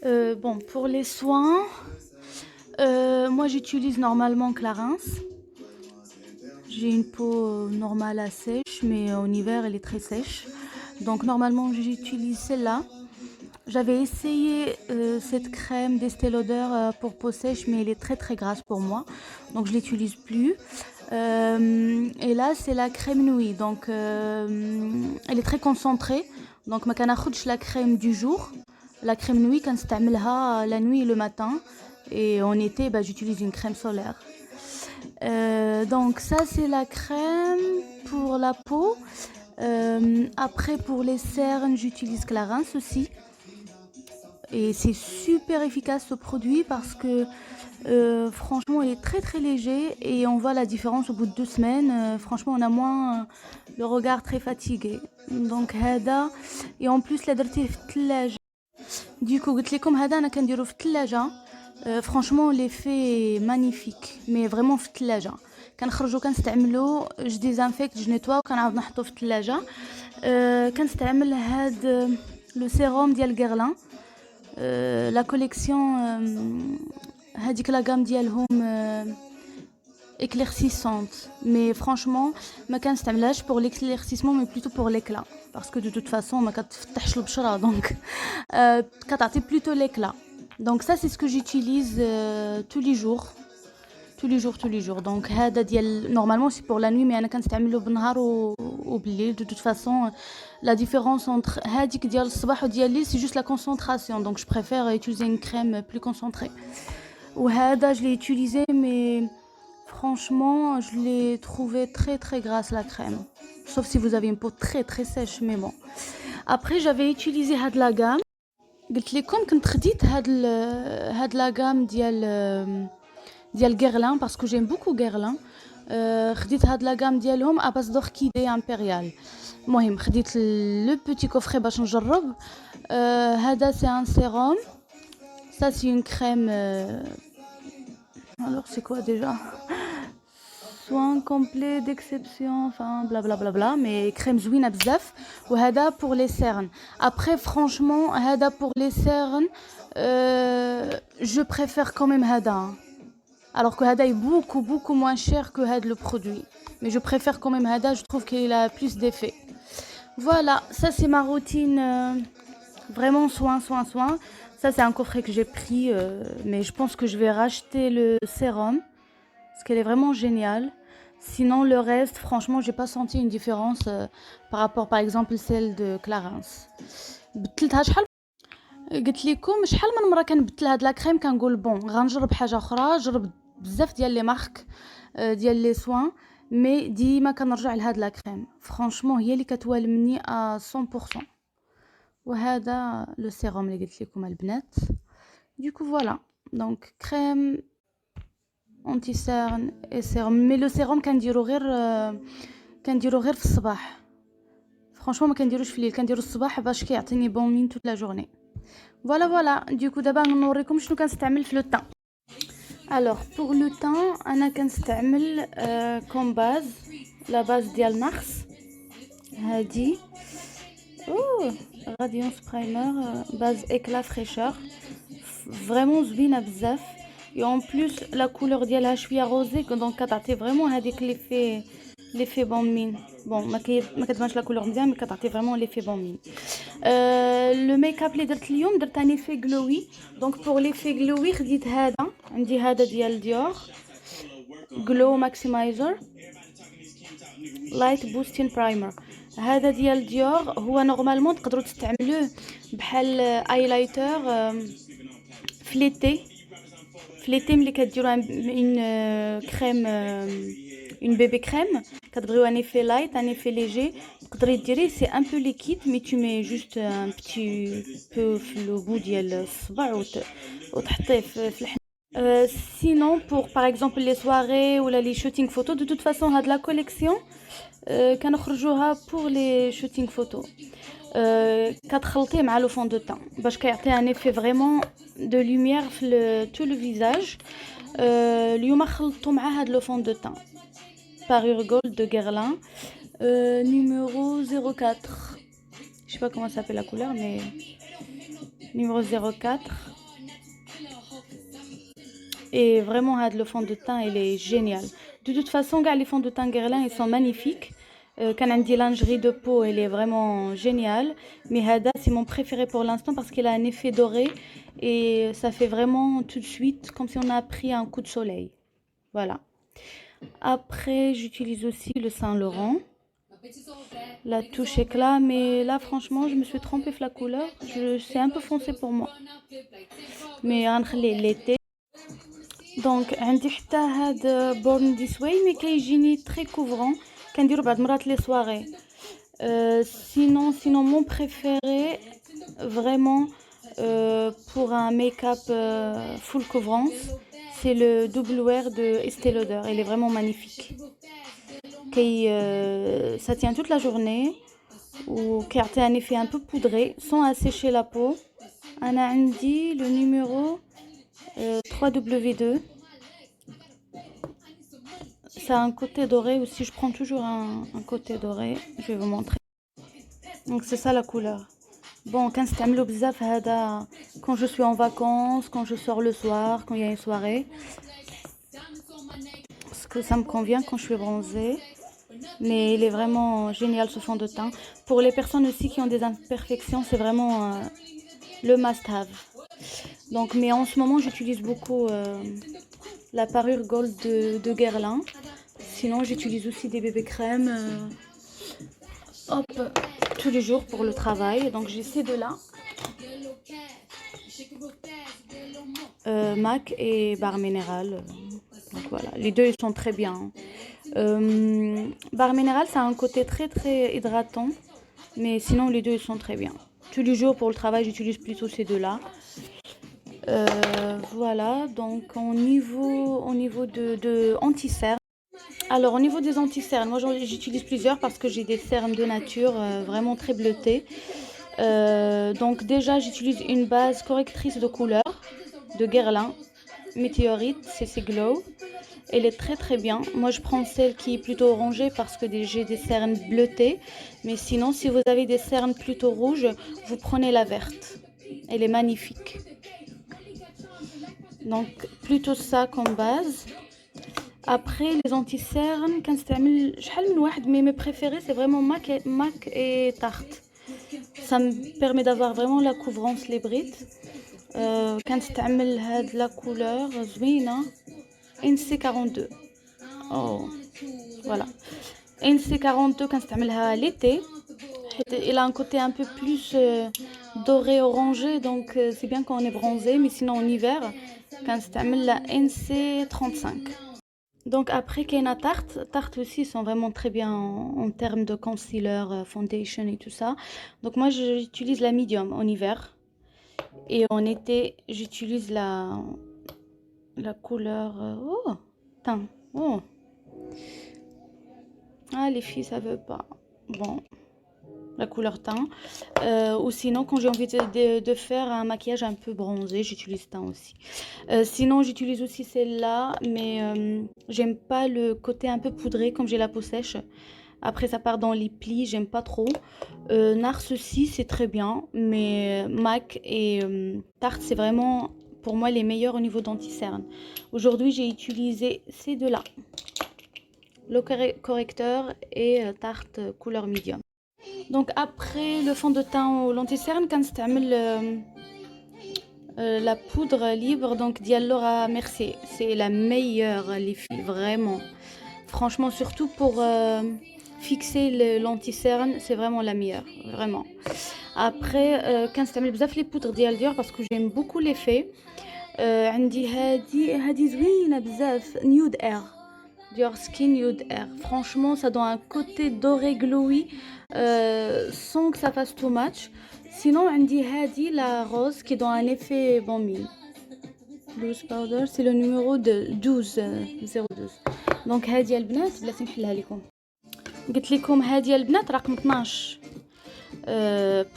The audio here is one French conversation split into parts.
Bon, pour les soins, moi j'utilise normalement Clarins. J'ai une peau normale à sèche, mais en hiver elle est très sèche. Donc normalement j'utilise celle-là. J'avais essayé cette crème d'Estée Lauder pour peau sèche, mais elle est très très grasse pour moi. Donc je l'utilise plus. Et là c'est la crème Nui. Donc elle est très concentrée. Donc ما كناخدش la crème du jour. La crème Nui كنستعملها la nuit et le matin. Et en été, bah, j'utilise une crème solaire. Donc ça c'est la crème pour la peau. Après pour les cernes, j'utilise Clarins aussi. Et c'est super efficace ce produit parce que franchement il est très très léger et on voit la différence au bout de 2 semaines. Franchement on a moins le regard très fatigué. Donc هذا et en plus لا درتيه في الثلاجة. Du coup قلت لكم هذا انا كنديرو في الثلاجة. Franchement l'effet est magnifique mais vraiment في الثلاجة. كنخرجو كنستعملو جو ديزانفيكت جو نيتوا وكنعاود نحطو في الثلاجة. كنستعمل هاد لو سيروم ديال غيرلان. La collection هذيك لا gamme ديالهم éclaircissante, mais franchement ما كنستعملهاش pour l'éclaircissement mais plutôt pour l'éclat parce que de toute façon ما كتفتحش البشرة donc كتعطي plutôt l'éclat. Donc ça c'est ce que j'utilise tous les jours. tous les jours. Donc هذا ديال normalement c'est pour la nuit mais انا كنستعملو بالنهار وبالليل. De toute façon la différence entre هذيك ديال الصباح وديال الليل c'est juste la concentration. Donc je préfère utiliser une crème plus concentrée. وهذا je l'ai utilisé mais franchement je l'ai trouvé très très grasse la crème. Sauf si vous avez une peau très très sèche mais bon. Après j'avais utilisé هاد la gamme. قلت لكم كنت خديت هاد la gamme ديال Guerlain parce que j'aime beaucoup Guerlain. خديت هاد لا gamme ديالهم à base d'orchidée impériale. المهم خديت le petit coffret باش نجرب. هذا c'est un sérum. Ça c'est une crème alors c'est quoi déjà? Soin complet d'exception, enfin blablabla, mais crème زوينة بزاف. وهذا pour les cernes. Après franchement هذا pour les cernes je préfère quand même هذا. Alors que Hada est beaucoup moins cher que Had le produit. Mais je préfère quand même Hada, je trouve qu'il a plus d'effet. Voilà, ça c'est ma routine. Vraiment soin. Ça c'est un coffret que j'ai pris, mais je pense que je vais racheter le sérum. Parce qu'elle est vraiment géniale. Sinon le reste, franchement, j'ai pas senti une différence par rapport par exemple celle de Clarins. بدلتها شحال قلت لكم شحال من مره كنبدل هاد لا كريم كنقول بون غنجرب حاجه اخرى. جربت بزاف ديال لي مارك ديال لي سوان مي ديما كنرجع لهاد لا كريم. فرانشمون هي اللي كتوالمني 100%. وهذا لو سيروم اللي قلت لكم البنات. دوكو فوالا دونك كريم انتي سيرن اي سيروم مي لو سيروم كنديرو غير في الصباح. فرانشمون ما كنديروش في الليل، كنديرو الصباح باش كيعطيني بون مين توت لا جورني. فوالا دوكو دابا نوريكم شنو كنستعمل في لو طون. Alors pour le teint انا كنستعمل comme base la base ديال نارس هادي radiance primer base éclat fraîcheur vraiment زوينه بزاف. et en plus la couleur ديالها شويه روزي donc كتعطي vraiment هذيك l'effet bon mine. bon ما كتبانش لا كولور مزيان مي كتعطي vraiment l'effet bon mine. لو ميك اب اللي درت اليوم درت ان ايفي غلوي. دونك بور ليفي غلوي خديت هذا عندي هذا ديال ديور غلو ماكسمايزر لايت بوستين برايمر. هذا ديال ديور هو نورمالمون تقدروا تستعملوه بحال ايلايتر فليتي ملي كديروا اون كريم une bébé crème كتبغيو un effet light un effet léger تقدري ديريه c'est un peu liquide mais tu mets juste un petit peu في le bout ديال الصبع وتحطيه في الحنة. sinon pour par exemple les soirées ou les shooting photos de toute façon هاد la collection كنخرجوها pour les shooting photos. كتخلطيه مع لو فون دو طون باش كيعطي un effet vraiment de lumière في tout le visage. اليوم خلطته مع هاد لو فون دو طون Parure Gold de Guerlain, numéro 04. Je sais pas comment s'appelle la couleur, mais numéro 04. Et vraiment, le fond de teint, il est génial. De toute façon, les fonds de teint Guerlain, ils sont magnifiques. Candy lingerie de peau, elle est vraiment géniale. Mais Hada, c'est mon préféré pour l'instant parce qu'il a un effet doré et ça fait vraiment tout de suite comme si on a pris un coup de soleil. Voilà. Après, j'utilise aussi le Saint-Laurent. La touche éclat, mais là, franchement, je me suis trompée sur la couleur. C'est un peu foncé pour moi. Mais l'été. Donc, عندي حتى هاد Born This Way, mais كيجيني très couvrant. كنديرو بعض مرات les soirées. Sinon, mon préféré, vraiment, pour un make-up full couvrance, c'est le Double Wear de Estée Lauder. Il est vraiment magnifique. Ça tient toute la journée, ou qui a un effet un peu poudré, sans assécher la peau. أنا عندي le numéro 3W2. Ça a un côté doré aussi, je prends toujours un côté doré, je vais vous montrer. Donc c'est ça la couleur. Bon, quand نستعملو بزاف هذا quand je suis en vacances, quand je sors le soir, quand il y a une soirée. Parce que ça me convient quand je suis bronzée. Mais il est vraiment génial ce fond de teint. Pour les personnes aussi qui ont des imperfections, c'est vraiment le must-have. Donc, mais en ce moment, j'utilise beaucoup la parure gold de Guerlain. Sinon, j'utilise aussi des bébés crèmes tous les jours pour le travail. Donc, j'ai ces deux-là. MAC et Barre Minéral. Donc voilà, les deux ils sont très bien. Barre Minéral, ça a un côté très très hydratant. Mais sinon, les deux ils sont très bien. Tous les jours pour le travail, j'utilise plutôt ces deux-là. Voilà, donc au niveau de anti-cernes. Alors au niveau des anti-cernes, moi j'utilise plusieurs parce que j'ai des cernes de nature vraiment très bleutées. Donc déjà j'utilise une base correctrice de couleur de Guerlain, Météorite, CC Glow. Elle est très très bien. Moi je prends celle qui est plutôt orangée parce que j'ai des cernes bleutées. Mais sinon si vous avez des cernes plutôt rouges, vous prenez la verte. Elle est magnifique. Donc plutôt ça comme base. Après les anti-cernes, quand mais mes préférés c'est vraiment MAC et Tarte. Ça me permet d'avoir vraiment la couvrance les brides. Quand تعمل هاد la couleur زوينة NC42. Oh voilà. NC42 quand تعملها l'été, il a un côté un peu plus doré orangé donc c'est bien quand on est bronzé mais sinon en hiver quand تعمل la NC35. Donc après Kena Tarte aussi ils sont vraiment très bien en termes de concealer, foundation et tout ça. Donc moi j'utilise la medium en hiver et en été j'utilise la couleur teint. Oh. Ah les filles ça veut pas. Bon. La couleur teint. Ou sinon quand j'ai envie de faire un maquillage un peu bronzé, j'utilise teint aussi. Sinon j'utilise aussi celle-là, mais j'aime pas le côté un peu poudré comme j'ai la peau sèche. Après ça part dans les plis, j'aime pas trop. Nars aussi c'est très bien, mais MAC et Tarte c'est vraiment pour moi les meilleurs au niveau d'anti-cerne. Aujourd'hui j'ai utilisé ces deux-là. Le correcteur et Tarte couleur medium. Donc après le fond de teint ou l'anti-cerne, quand la poudre libre donc Laura Mercier, c'est la meilleure les filles vraiment. Franchement surtout pour fixer l'anti-cerne, c'est vraiment la meilleure, vraiment. Après quand تعمل بزاف les poudres ديال Dior parce que j'aime beaucoup l'effet. عندي هذه زوينة بزاف nude air. Dior Skin Nude Air. Franchement, ça donne un côté doré glowy sans que ça fasse too much. Sinon, عندي هذه la rose qui donne un effet bombing. Loose powder, c'est le numéro de 12 012. Donc هذه البنات بلاتي نحلها لكم. قلت لكم هذه البنات رقم 12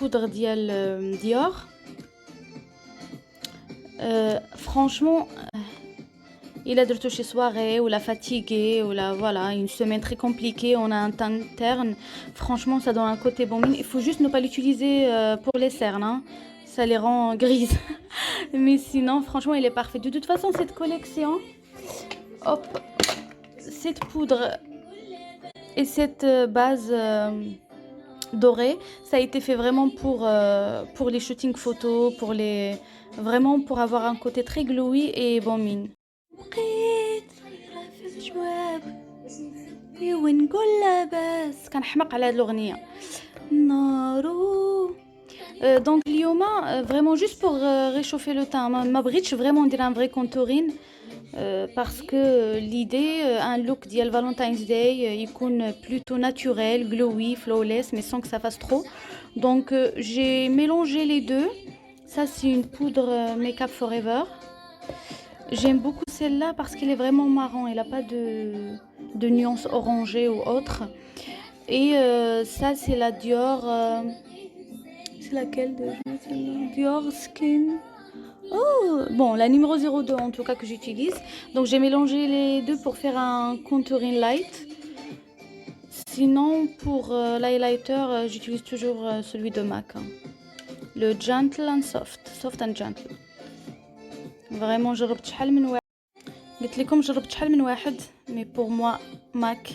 بودر ديال ديور. Franchement il a درتو شي soirée ou la fatiguée ou la voilà une semaine très compliquée, on a un teint terne, franchement ça donne un côté bombing. Il faut juste ne pas l'utiliser pour les cernes hein. Ça les rend grises. Mais sinon, franchement, il est parfait. De toute façon, cette collection, hop, cette poudre et cette base dorée, ça a été fait vraiment pour les shootings photos, vraiment pour avoir un côté très glowy et bon mine. ونقول لاباس كنحماق على هاد الاغنيه نارو دونك اليوم فريمون جوست بور réchauffer le teint ما بغيتش فريمون ندير ان فري كونتورين باسكو ليدي ان لوك ديال فالنتاينز داي يكون plutôt naturel glowy flawless mais sans que ça fasse trop donc j'ai mélangé les deux. Ça c'est une poudre Make Up Forever. J'aime beaucoup celle-là parce qu'elle est vraiment marron, elle n'a pas de nuances orangées ou autres. Et ça, c'est la Dior. C'est laquelle déjà? Dior Skin. Oh, bon, la numéro 02 en tout cas que j'utilise. Donc j'ai mélangé les deux pour faire un contouring light. Sinon, pour l'highlighter, j'utilise toujours celui de MAC. Hein. Le Gentle and Soft. Soft and Gentle. Vraiment, جربت شحال من واحد. قلت لكم جربت شحال من واحد. Mais pour moi, MAC,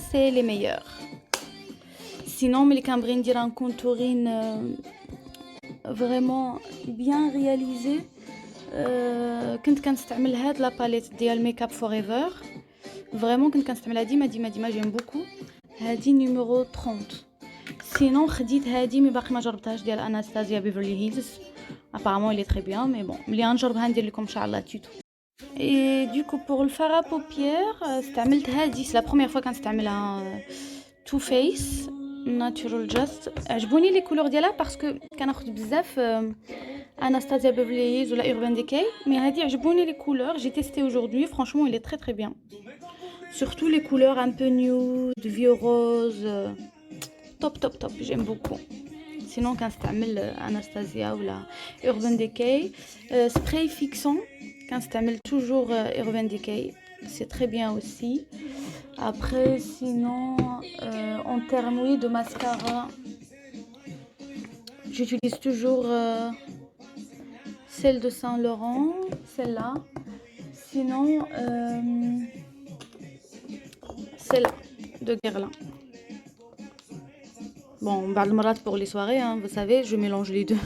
c'est les meilleurs. Sinon, mais les cambrines dire un contouring vraiment bien réalisé. كنت كنستعمل هاد لا باليت ديال ميك اب فور ايفر فريمون كنت كنستعملها ديما جيم بوكو هادي نيميرو 30 سينون خديت هادي مي باقي ما جربتهاش ديال اناستازيا بيفرلي هيلز apparemment il est très bien mais bon ملي غنجربها ندير لكم ان شاء الله توتو. Et du coup pour le fard à paupières استعملت هادي c'est la première fois كنستعملها Too Faced Natural Just. عجبوني لي كولور ديالها باسكو كناخذ بزاف Anastasia Beverly Hills ou la Urban Decay mais هادي عجبوني les couleurs. J'ai testé aujourd'hui, franchement il est très très bien, surtout les couleurs un peu nude, vieux rose, top, j'aime beaucoup. Sinon كنستعمل Anastasia ou la Urban Decay. Spray fixant كنستعمل toujours Urban Decay, c'est très bien aussi. Après sinon en termes oui, de mascara j'utilise toujours celle de Saint Laurent, celle-là. Sinon celle de Guerlain. Bon, بعض المرات pour les soirées, hein, vous savez, je mélange les deux.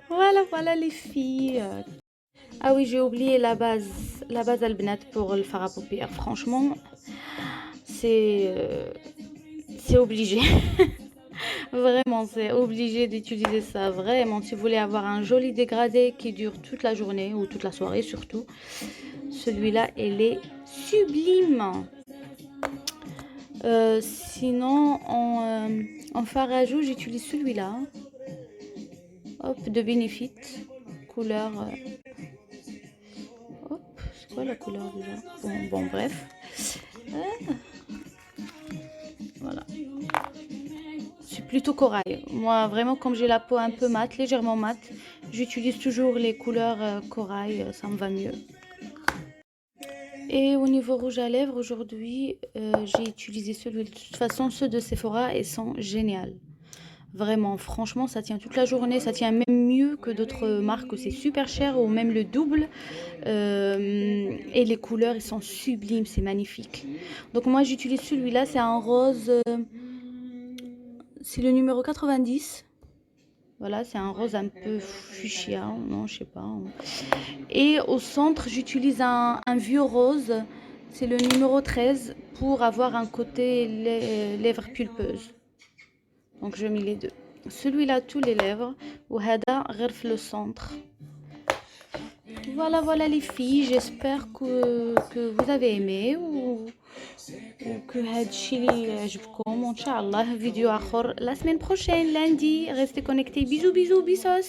Voilà les filles. Ah oui, j'ai oublié la base Albinat pour le fard à paupières. Franchement, c'est obligé. Vraiment, c'est obligé d'utiliser ça. Vraiment, si vous voulez avoir un joli dégradé qui dure toute la journée ou toute la soirée surtout, celui-là, il est sublime. Sinon, en fard à joues, j'utilise celui-là. Hop, de Benefit, couleur. Hop, c'est quoi la couleur déjà? Bon, bref. Voilà. C'est plutôt corail. Moi, vraiment, comme j'ai la peau un peu mate, légèrement mate, j'utilise toujours les couleurs corail, ça me va mieux. Et au niveau rouge à lèvres, aujourd'hui, j'ai utilisé celui. De toute façon, ceux de Sephora, ils sont géniaux. Vraiment, franchement, ça tient toute la journée. Ça tient même mieux que d'autres marques où c'est super cher ou même le double. Et les couleurs, ils sont sublimes, c'est magnifique. Donc moi, j'utilise celui-là, c'est un rose. C'est le numéro 90. Voilà, c'est un rose un peu fuchsia, non, je sais pas. Et au centre, j'utilise un vieux rose. C'est le numéro 13 pour avoir un côté lèvres pulpeuses. Donc je mets les deux. Celui-là, tous les lèvres. Ou hada, غير le centre. Voilà les filles. J'espère que vous avez aimé ou que هادشي اللي عجبكم. Inch'Allah, vidéo آخر la semaine prochaine, lundi. Restez connectés. Bisous, bisous, bisous.